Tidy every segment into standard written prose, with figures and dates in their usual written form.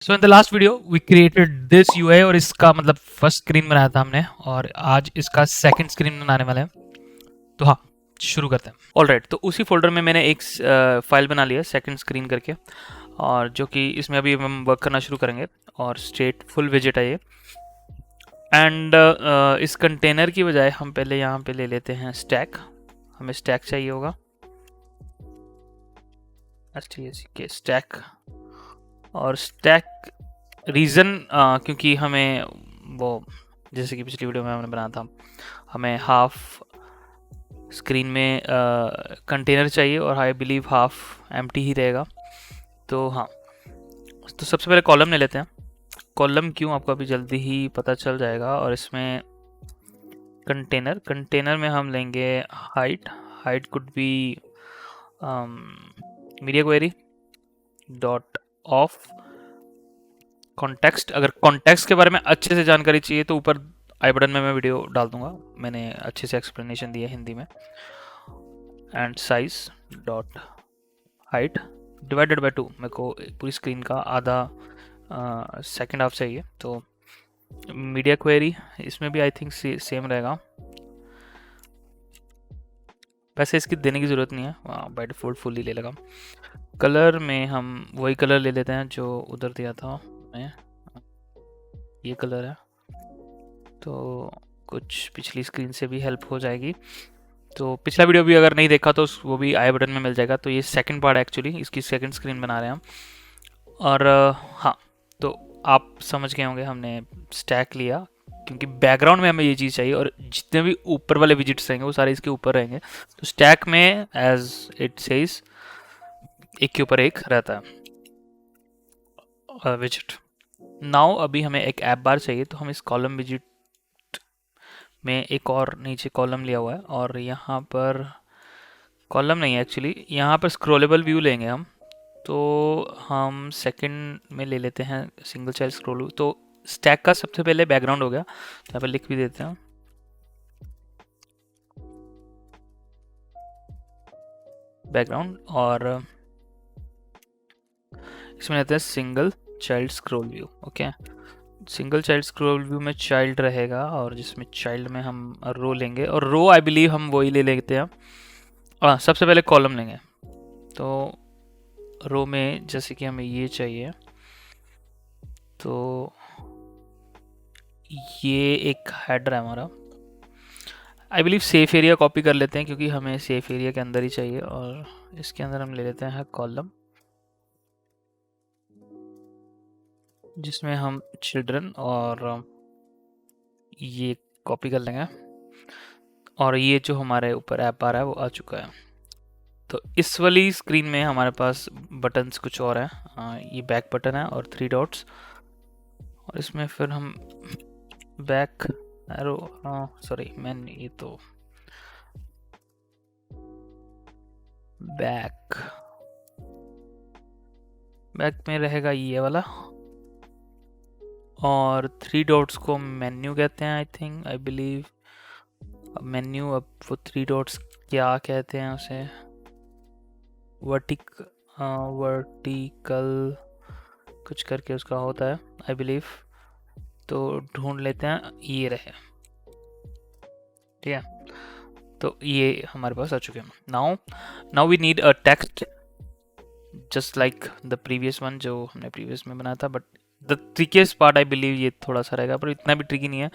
So in the last video we created this UI और इसका मतलब फर्स्ट स्क्रीन बनाया था हमने और आज इसका सेकंड स्क्रीन बनाने वाले हैं। तो हाँ, शुरू करते हैं। ऑलराइट, तो उसी फोल्डर में मैंने एक फाइल बना लिया सेकंड स्क्रीन करके, और जो कि इसमें अभी हम वर्क करना शुरू करेंगे और स्ट्रेट फुल विजिट है ये। एंड इस कंटेनर की बजाय हम पहले यहाँ पे ले लेते हैं स्टैक। हमें स्टैक चाहिए होगा, के स्टैक। और स्टैक रीज़न क्योंकि हमें वो, जैसे कि पिछली वीडियो में हमने बनाया था, हमें हाफ स्क्रीन में कंटेनर चाहिए और आई बिलीव हाफ एम्प्टी ही रहेगा। तो हाँ, तो सबसे पहले कॉलम ले लेते हैं। कॉलम क्यों, आपको अभी जल्दी ही पता चल जाएगा। और इसमें कंटेनर में हम लेंगे height could be media query dot of context. अगर कॉन्टेक्स्ट के बारे में अच्छे से जानकारी चाहिए तो ऊपर आई बटन में मैं वीडियो डाल दूंगा, मैंने अच्छे से एक्सप्लेनेशन दिया हिंदी में। And size dot height divided by 2, मेरे को पूरी स्क्रीन का आधा सेकंड हाफ चाहिए। तो मीडिया क्वेरी इसमें भी आई थिंक सेम रहेगा, वैसे इसकी देने की ज़रूरत नहीं है, बाय डिफ़ॉल्ट फुल ही ले लगा। कलर में हम वही कलर ले लेते हैं जो उधर दिया था मैं, ये कलर है, तो कुछ पिछली स्क्रीन से भी हेल्प हो जाएगी। तो पिछला वीडियो भी अगर नहीं देखा तो वो भी आई बटन में मिल जाएगा। तो ये सेकंड पार्ट एक्चुअली, इसकी सेकंड स्क्रीन बना रहे हैं हम। और हाँ, तो आप समझ गए होंगे हमने स्टैक लिया क्योंकि बैकग्राउंड में हमें ये चीज़ चाहिए और जितने भी ऊपर वाले विजिट्स रहेंगे वो सारे इसके ऊपर रहेंगे। तो स्टैक में एज इट सेज एक के ऊपर एक रहता है विजिट। नाउ अभी हमें एक ऐप बार चाहिए, तो हम इस कॉलम विजिट में एक और नीचे कॉलम लिया हुआ है और यहाँ पर कॉलम नहीं है एक्चुअली, यहाँ पर स्क्रॉलेबल व्यू लेंगे हम। तो हम सेकंड में ले लेते हैं सिंगल चाइल्ड स्क्रॉल। तो स्टैक का सबसे पहले बैकग्राउंड हो गया, तो यहाँ पर लिख भी देते हैं बैकग्राउंड। और इसमें लेते हैं single child scroll view. Okay, single child scroll view में चाइल्ड रहेगा और जिसमें चाइल्ड में हम रो लेंगे, और रो आई बिलीव हम वही ले लेते हैं। सबसे पहले कॉलम लेंगे। तो रो में जैसे कि हमें ये चाहिए, तो ये एक हेडर है हमारा। I believe safe area copy कर लेते हैं क्योंकि हमें सेफ एरिया के अंदर ही चाहिए, और इसके अंदर हम ले लेते हैं कॉलम जिसमें हम चिल्ड्रन और ये कॉपी कर लेंगे। और ये जो हमारे ऊपर ऐप आ रहा है वो आ चुका है। तो इस वाली स्क्रीन में हमारे पास बटन्स कुछ और हैं। ये बैक बटन है और 3 डॉट्स, और इसमें फिर हम बैक एरो, सॉरी मैंने ये तो बैक में रहेगा ये वाला, और 3 डॉट्स को मेन्यू कहते हैं I think, I believe menu. अब वो 3 डॉट्स क्या कहते हैं उसे, वर्टिकल कुछ करके उसका होता है आई बिलीव। तो ढूंढ लेते हैं, ये रहे, ठीक है। तो ये हमारे पास आ चुके हैं। Now we need a text just like the previous one जो हमने प्रीवियस में बनाया था, but the trickiest part I believe ये थोड़ा सा रहेगा, पर इतना भी ट्रिकी नहीं है,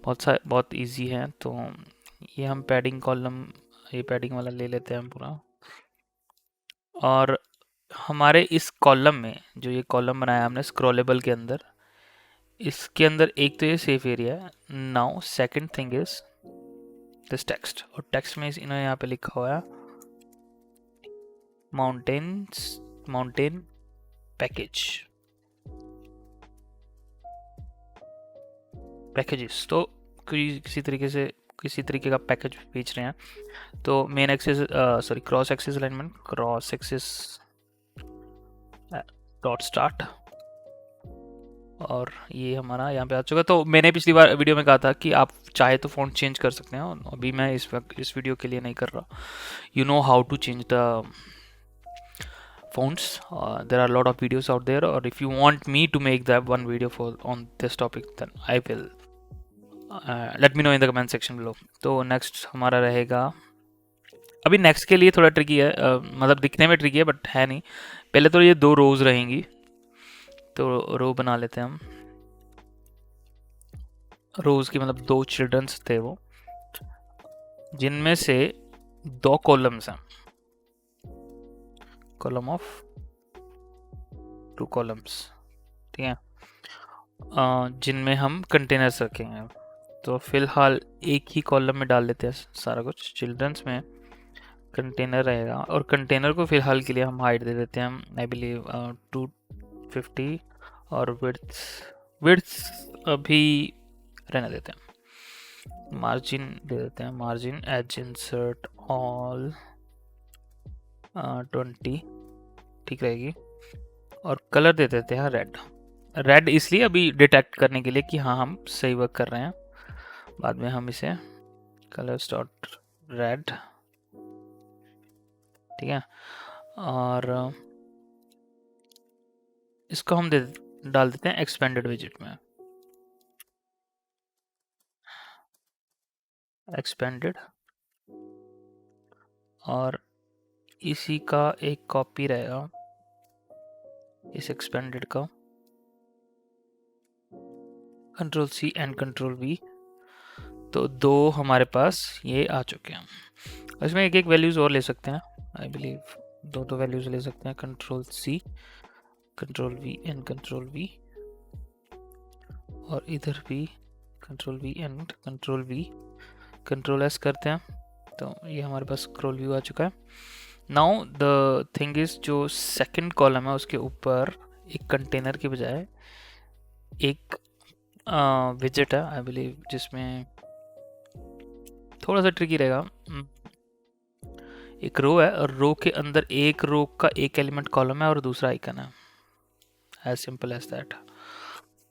बहुत इजी है। तो ये हम पैडिंग कॉलम, ये पैडिंग वाला ले लेते हैं हम पूरा। और हमारे इस कॉलम में जो ये कॉलम बनाया हमने स्क्रॉलेबल के अंदर, इसके अंदर एक तो ये सेफ एरिया है। Now second thing is this text, और टेक्स्ट में इन्होंने यहाँ पे लिखा हुआ है माउंटेन पैकेजेस। तो किसी तरीके का पैकेज बेच रहे हैं। तो main axis, sorry cross axis alignment, cross axis dot start, और ये हमारा यहाँ पे आ चुका। तो मैंने पिछली बार वीडियो में कहा था कि आप चाहे तो फ़ॉन्ट चेंज कर सकते हैं, अभी मैं इस वक्त इस वीडियो के लिए नहीं कर रहा। You know how to change the fonts. There are a lot of videos out there, or if you want me to make that one video for on this topic, then I will let me know in the comment section below. तो next हमारा रहेगा, अभी next के लिए थोड़ा tricky है, मतलब दिखने में ट्रिकी है बट है नहीं. पहले तो ये 2 रोज रहेंगी, तो रो बना लेते हैं हम. रोज की मतलब 2 चिल्ड्रंस थे वो, जिनमें से 2 कॉलम्स हैं. कॉलम ऑफ 2 कॉलम्स, ठीक है, जिनमें हम कंटेनर्स रखेंगे. तो फिलहाल एक ही कॉलम में डाल लेते हैं सारा कुछ. चिल्ड्रंस में कंटेनर रहेगा, और कंटेनर को फिलहाल के लिए हम हाइट दे देते हैं, आई बिलीव 250, और विड्थ अभी रहने देते हैं. मार्जिन दे देते हैं, मार्जिन एज इंसर्ट ऑल 20, ठीक रहेगी. और कलर दे देते हैं रेड. रेड इसलिए अभी डिटेक्ट करने के लिए कि हाँ हम सही वर्क कर रहे हैं. बाद में हम इसे कलर्स डॉट रेड, ठीक है, और इसको हम डाल देते हैं एक्सपेंडेड विजेट में. एक्सपेंडेड, और इसी का एक कॉपी रहेगा इस एक्सपेंडेड का. Control C and control V, तो 2 हमारे पास ये आ चुके हैं. इसमें एक वैल्यूज और ले सकते हैं, आई बिलीव 2 वैल्यूज ले सकते हैं. Control C, control V and control V, और इधर भी control V and control V. Control S करते हैं, तो ये हमारे पास स्क्रॉल व्यू आ चुका है. नाउ द थिंग इज, जो सेकंड कॉलम है उसके ऊपर एक कंटेनर के बजाय एक विजेट है, आई बिलीव, जिसमें थोड़ा सा ट्रिकी रहेगा. एक रो है, और रो के अंदर एक रो का एक एलिमेंट कॉलम है और दूसरा आइकन है, एज सिंपल एज दैट.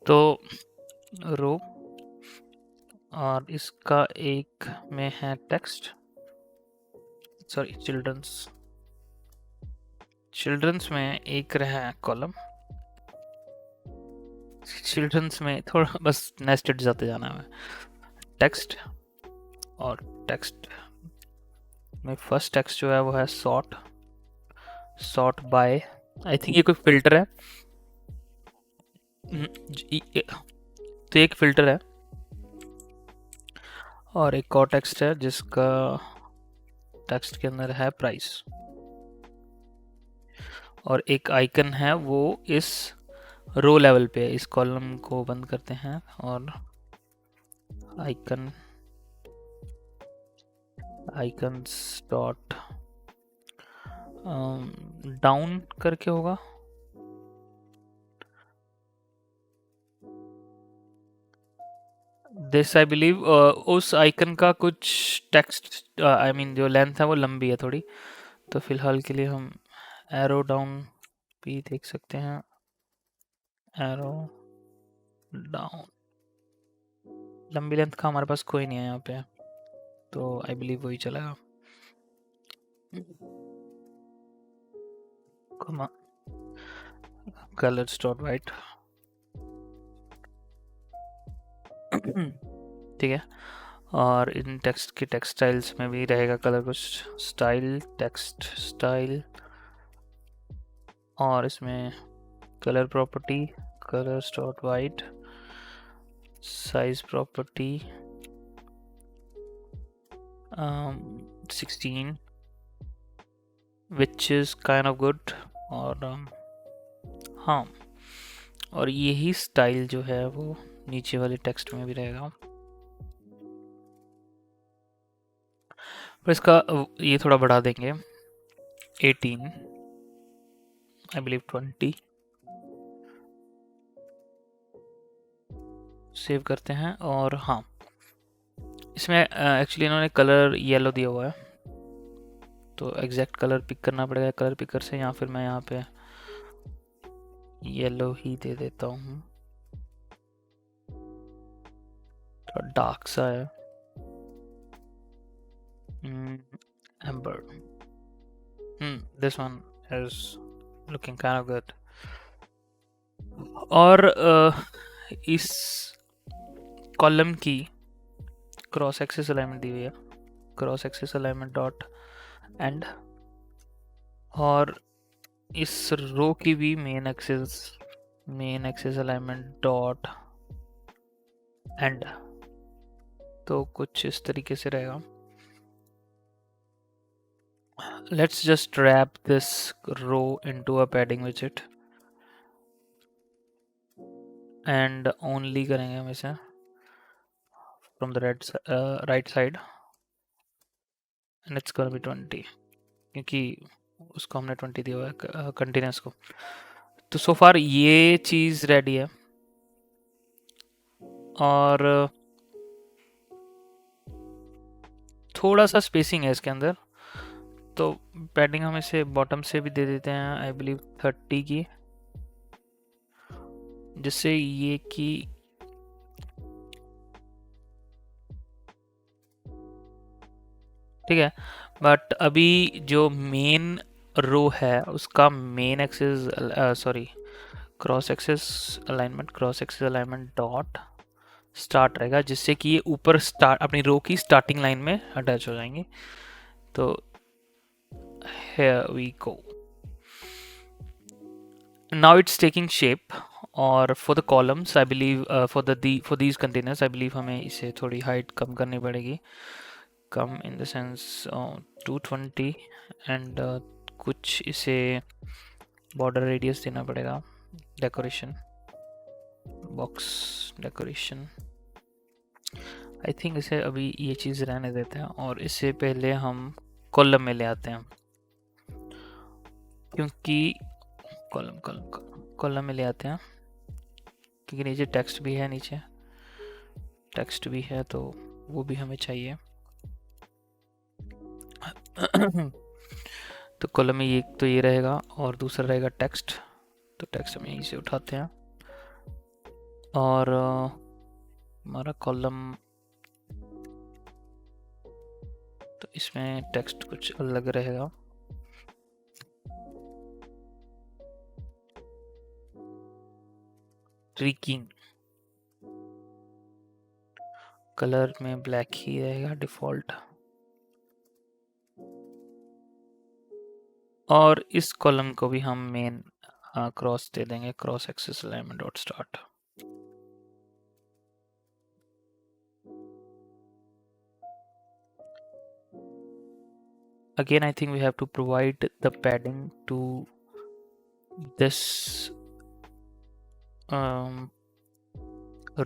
तो रो, और इसका एक में है टेक्स्ट, सॉरी चिल्ड्रंस में एक रहा कॉलम. चिल्ड्रंस में थोड़ा बस नेस्टेड जाते जाना है. टेक्स्ट, और टेक्स्ट में फर्स्ट टेक्स्ट जो है वो है सॉर्ट बाय, आई थिंक ये कोई फिल्टर है. तो एक फिल्टर है, और एक और टेक्स्ट है जिसका टेक्स्ट के अंदर है प्राइस, और एक आइकन है वो इस रो लेवल पे. इस कॉलम को बंद करते हैं, और आइकन्स डॉट डाउन करके होगा. दिस आई बिलीव उस आइकन का कुछ टेक्स्ट, आई मीन जो लेंथ है वो लंबी है थोड़ी, तो फिलहाल के लिए हम एरो डाउन भी देख सकते हैं. एरो डाउन, लंबी लेंथ का हमारे पास कोई नहीं है यहाँ पे, तो आई बिलीव वही चलेगा. कलर्स डॉट वाइट, ठीक है. और इन टेक्स्ट के टेक्स्ट स्टाइल्स में भी रहेगा कलर कुछ स्टाइल, टेक्स्ट स्टाइल, और इसमें colour property, colours dot white, size property 16, which is kind of good. और हाँ, और यही स्टाइल जो है वो नीचे वाले टेक्स्ट में भी रहेगा. पर इसका ये थोड़ा बढ़ा देंगे, 18, आई बिलीव 20. सेव करते हैं, और हाँ, इसमें एक्चुअली इन्होंने कलर येलो दिया हुआ है, तो एग्जैक्ट कलर पिक करना पड़ेगा कलर पिकर से, या फिर मैं यहाँ पे येलो ही दे देता हूँ, थोड़ा डार्क सा है. Amber, this one is looking kind of good. और इस कॉलम की क्रॉस एक्सिस अलाइनमेंट दी हुई है, cross axis alignment dot and, और इस रो की भी main axis alignment dot and. तो कुछ इस तरीके से रहेगा। Let's just wrap this row into a padding widget and only करेंगे हम इसे from the right side and it's gonna be 20, क्योंकि उसको हमने 20 दिया हुआ है कंटिन्यूस को। तो सो फार ये चीज़ रेडी है, और थोड़ा सा स्पेसिंग है इसके अंदर, तो पैडिंग हम इसे बॉटम से भी दे देते हैं, आई बिलीव 30 की, जिससे ये की ठीक है। बट अभी जो मेन रो है उसका main axis, sorry, cross axis alignment dot start रहेगा, जिससे कि ये ऊपर स्टार्ट अपनी रो की स्टार्टिंग लाइन में अटैच हो जाएंगे। तो here we go, now it's taking shape। और for the columns I believe for these containers I believe हमें इसे थोड़ी हाइट कम करनी पड़ेगी, कम in the sense 220, एंड कुछ इसे बॉर्डर रेडियस देना पड़ेगा, decoration box decoration. I think इसे अभी ये चीज़ रहने देते हैं, और इससे पहले हम कॉलम में ले आते हैं, क्योंकि कॉलम कॉलम कॉलम में ले आते हैं, क्योंकि नीचे टेक्स्ट भी है, नीचे टेक्स्ट भी है, तो वो भी हमें चाहिए। तो कॉलम में ये तो ये रहेगा, और दूसरा रहेगा टेक्स्ट। तो टेक्स्ट हम यहीं से उठाते हैं, और हमारा कॉलम, तो इसमें टेक्स्ट कुछ अलग रहेगा। ट्रिकिंग कलर में ब्लैक ही रहेगा डिफ़ॉल्ट, और इस कॉलम को भी हम मेन क्रॉस दे देंगे, cross axis alignment dot start. Again, I think we have to provide the padding to this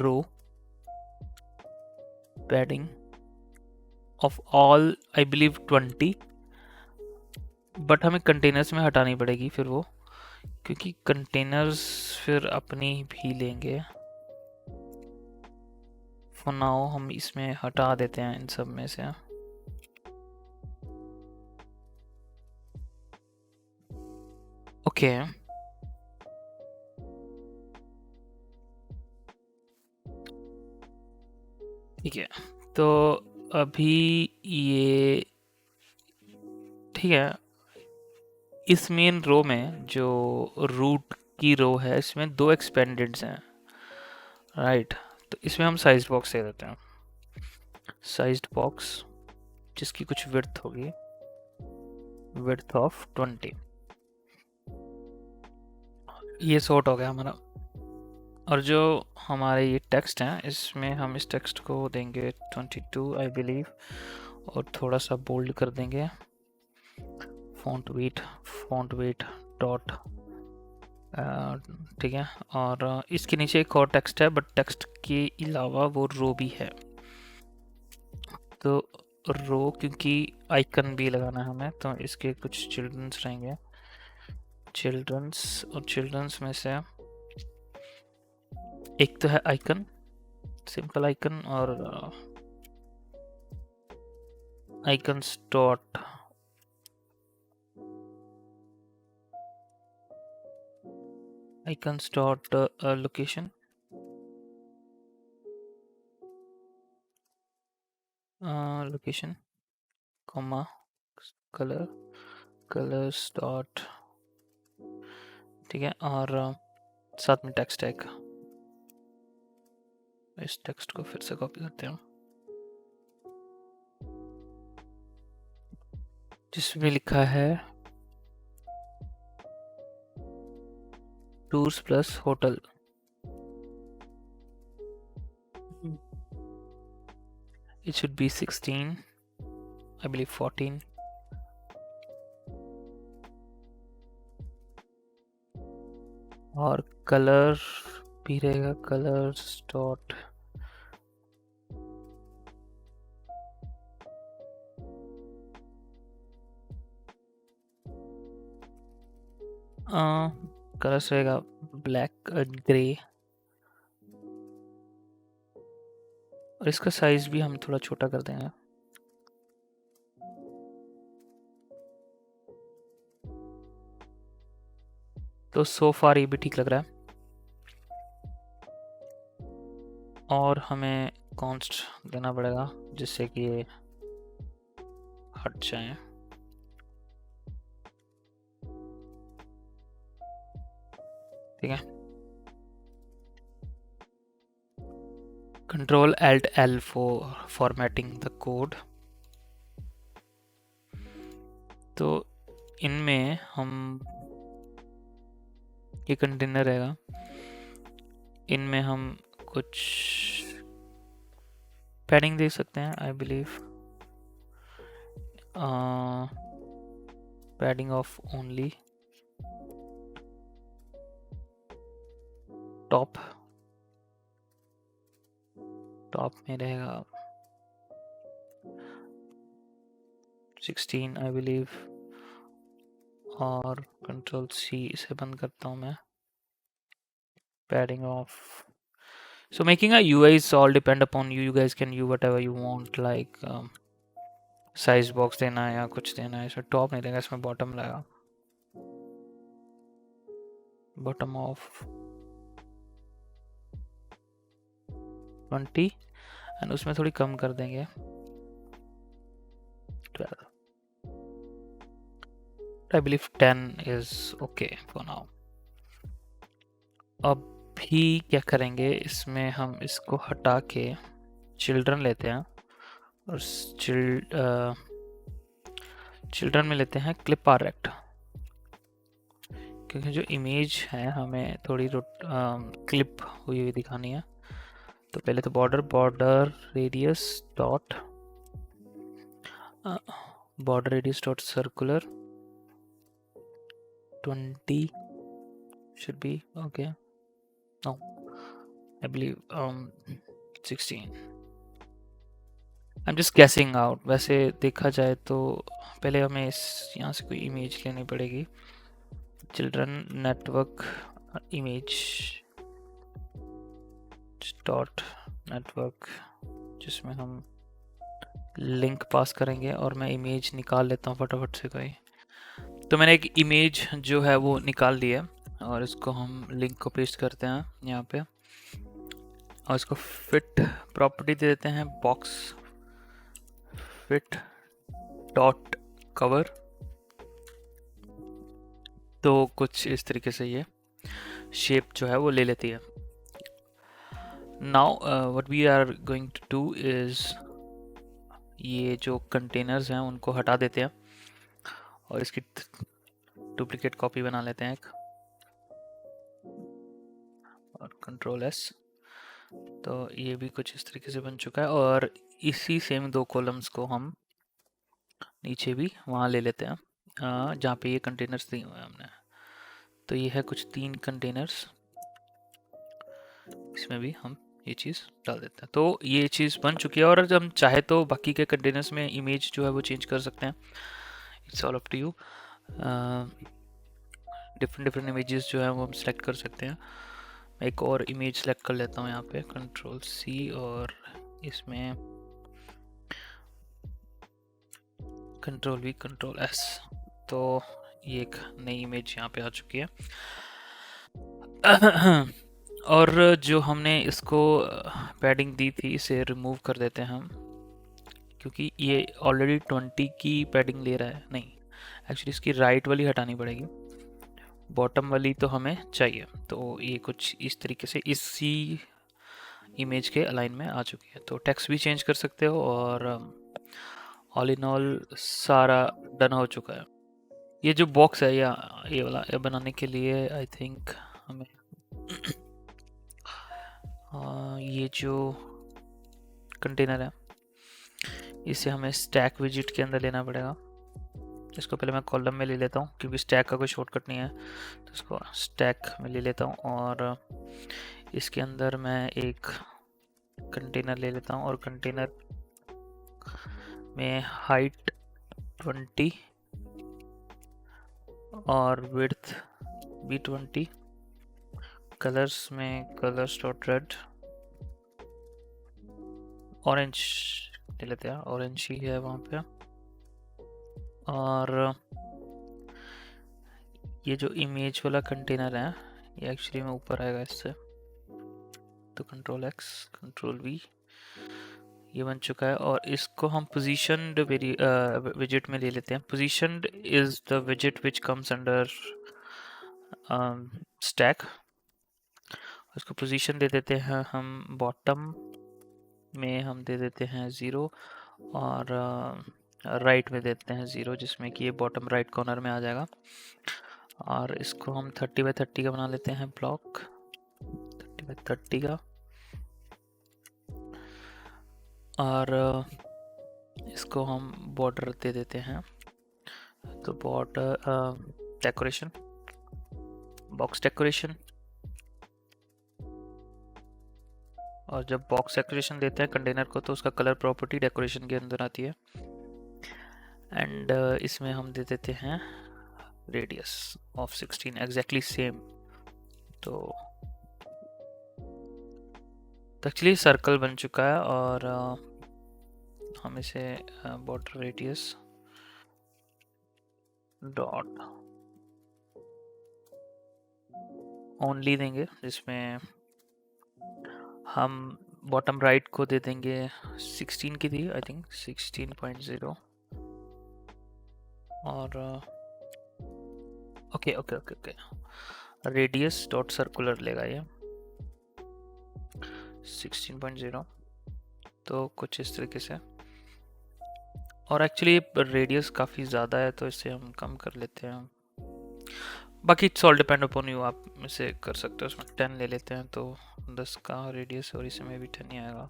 row, padding of all I believe 20, but हमें कंटेनर्स में हटानी पड़ेगी फिर वो, क्योंकि कंटेनर्स फिर अपनी भी लेंगे। फॉर नाउ हम इसमें हटा देते हैं इन सब में से। ओके ठीक है, तो अभी ये ठीक है। इस मेन रो में जो रूट की रो है, इसमें दो एक्सपेंडेड्स हैं, राइट। तो इसमें हम साइज बॉक्स दे देते हैं, साइज्ड बॉक्स जिसकी कुछ विड्थ होगी, विड्थ ऑफ 20। ये सॉर्ट हो गया हमारा। और जो हमारे ये टेक्स्ट हैं, इसमें हम इस टेक्स्ट को देंगे 22 आई बिलीव, और थोड़ा सा बोल्ड कर देंगे, फॉन्ट वेट डॉट, ठीक है। और इसके नीचे एक और टेक्स्ट है, बट टेक्स्ट के अलावा वो रो भी है। तो रो, क्योंकि आइकन भी लगाना है हमें, तो इसके कुछ चिल्ड्रंस रहेंगे, चिल्ड्रंस, और चिल्ड्रंस में से एक तो है आइकन, सिंपल आइकन, और icons dot location, location comma colours dot ठीक है, और साथ में टेक्स्ट टैग, इस टेक्स्ट को फिर से कॉपी करते हैं जिसमें लिखा है tours plus hotel. It should be 16, I believe 14. और कलर भी रहेगा, कलर्स डॉट कलर्स रहेगा ब्लैक ग्रे, और इसका साइज भी हम थोड़ा छोटा कर देंगे। तो सो फार ये भी ठीक लग रहा है, और हमें कॉन्स्ट देना पड़ेगा जिससे कि ये हट जाए। ठीक है, Control Alt L for formatting the code। तो इनमें हम, ये कंटेनर रहेगा, इनमें हम कुछ पैडिंग दे सकते हैं, I believe padding of only top में रहेगा 16 आई बिलीव, और कंट्रोल C इसे बंद करता हूँ मैं, padding of. So making a UI is all depend upon you. You guys can use whatever you want, like size box देना है या कुछ देना है। इसमें टॉप नहीं देगा, इसमें बॉटम लगेगा, बॉटम ऑफ 20, एंड उसमें थोड़ी कम कर देंगे 12। I believe 10 is okay for now। अब भी क्या करेंगे, इसमें हम इसको हटा के चिल्ड्रन लेते हैं, और चिल्ड्रन में लेते हैं क्लिप आर्ट, क्योंकि जो इमेज है हमें थोड़ी क्लिप हुई हुई दिखानी है। तो पहले तो border radius dot circular 20 should be okay। No, I believe 16। I'm just guessing out। वैसे देखा जाए तो पहले हमें यहाँ से कोई इमेज लेनी पड़ेगी, children network image dot network, जिसमें हम लिंक पास करेंगे, और मैं इमेज निकाल लेता हूँ फटाफट से कोई। तो मैंने एक इमेज जो है वो निकाल ली है, और इसको हम लिंक को पेस्ट करते हैं यहाँ पे, और इसको फिट प्रॉपर्टी दे देते हैं बॉक्स फिट डॉट कवर। तो कुछ इस तरीके से ये शेप जो है वो ले लेती है। Now what we are going to do is, ये जो कंटेनर्स हैं उनको हटा देते हैं, और इसकी डुप्लीकेट कॉपी बना लेते हैं एक, और कंट्रोल S। तो ये भी कुछ इस तरीके से बन चुका है, और इसी सेम 2 कॉलम्स को हम नीचे भी वहाँ ले लेते हैं जहाँ पे ये कंटेनर्स दिए हुए हैं हमने। तो ये है कुछ 3 कंटेनर्स, इसमें भी हम ये चीज़ डाल देते हैं। तो ये चीज़ बन चुकी है, और हम चाहे तो बाकी के कंटेनर्स में इमेज जो है वो चेंज कर सकते हैं। It's all up to you. Different images जो है वो हम सेलेक्ट कर सकते हैं। मैं एक और इमेज सेलेक्ट कर लेता हूँ यहाँ पे, कंट्रोल C, और इसमें कंट्रोल V कंट्रोल S। तो ये एक नई इमेज यहाँ पे आ चुकी है। और जो हमने इसको पैडिंग दी थी इसे रिमूव कर देते हैं हम, क्योंकि ये ऑलरेडी 20 की पैडिंग ले रहा है। नहीं, एक्चुअली इसकी राइट वाली हटानी पड़ेगी, बॉटम वाली तो हमें चाहिए, तो ये कुछ इस तरीके से इसी इमेज के अलाइन में आ चुकी है। तो टेक्स्ट भी चेंज कर सकते हो और ऑल इन ऑल सारा डन हो चुका है। ये जो बॉक्स है या ये वाला ये बनाने के लिए आई थिंक हमें ये जो कंटेनर है इसे हमें स्टैक विजिट के अंदर लेना पड़ेगा। इसको पहले मैं कॉलम में ले लेता हूँ क्योंकि स्टैक का कोई शॉर्टकट नहीं है, तो इसको स्टैक में ले लेता हूँ और इसके अंदर मैं एक कंटेनर ले लेता हूँ और कंटेनर में हाइट 20 और विड्थ भी 20, कलर्स में कलर्स डॉट रेड, ऑरेंज ले लेते हैं, ऑरेंज ही है वहाँ पे। और ये जो इमेज वाला कंटेनर है ये एक्चुअली में ऊपर आएगा इससे, तो कंट्रोल एक्स कंट्रोल वी, ये बन चुका है। और इसको हम पोजीशनड विजिट में ले लेते हैं। Positioned is the visit which comes under stack. उसको पोजीशन दे देते हैं हम बॉटम में, हम दे देते हैं 0 और राइट में देते हैं 0, जिसमें कि ये बॉटम राइट कॉर्नर में आ जाएगा। और इसको हम 30 बाय 30 का बना लेते हैं ब्लॉक, 30 बाय 30 का। और इसको हम बॉर्डर दे देते हैं, तो बॉर्डर डेकोरेशन, बॉक्स डेकोरेशन। और जब बॉक्स डेकोरेशन देते हैं कंटेनर को तो उसका कलर प्रॉपर्टी डेकोरेशन के अंदर आती है। एंड इसमें हम दे देते हैं रेडियस ऑफ 16, एग्जैक्टली सेम। तो एक्चुअली सर्कल बन चुका है और हम इसे बॉर्डर रेडियस डॉट ओनली देंगे, जिसमें हम बॉटम राइट को दे देंगे 16 की थी आई थिंक 16.0 और okay okay okay okay radius dot circular लेगा ये 16.0, तो कुछ इस तरीके से। और एक्चुअली रेडियस काफ़ी ज़्यादा है तो इसे हम कम कर लेते हैं। बाकी it's all depend upon you, आप इसे कर सकते हो। उसमें 10 ले लेते हैं तो 10 का रेडियस, और इसमें भी 10 ही आएगा।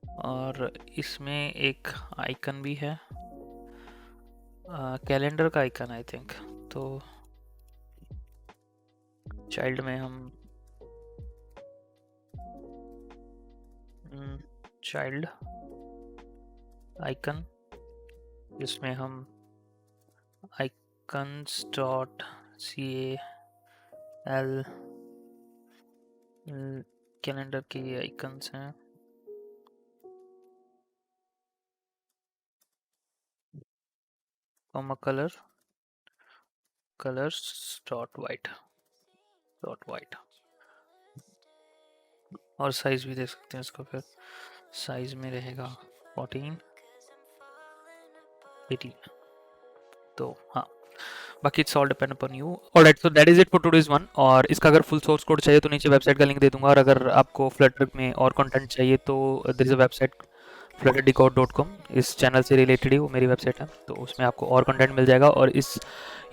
और इसमें एक आइकन भी है, कैलेंडर का आइकन आई थिंक। तो चाइल्ड में हम चाइल्ड आइकन, जिसमें हम आइकन्स डॉट CAL कैलेंडर के ये आइकन्स हैं। Comma colour colours dot white और साइज भी दे सकते हैं इसको। फिर साइज में रहेगा 14 18। तो हाँ, बाकी it's all depend upon you. Alright, so that is it for today's one. और इसका अगर फुल सोर्स कोड चाहिए तो नीचे वेबसाइट का लिंक दे दूंगा। और अगर आपको फ्लटर में और कंटेंट चाहिए तो there is a website flutterDecode.com, इस चैनल से रिलेटेड ही वो मेरी वेबसाइट है, तो उसमें आपको और कंटेंट मिल जाएगा और इस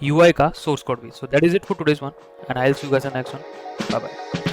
UI का सोर्स कोड भी। So that is it for today's one and I will see you guys in next one. Bye bye.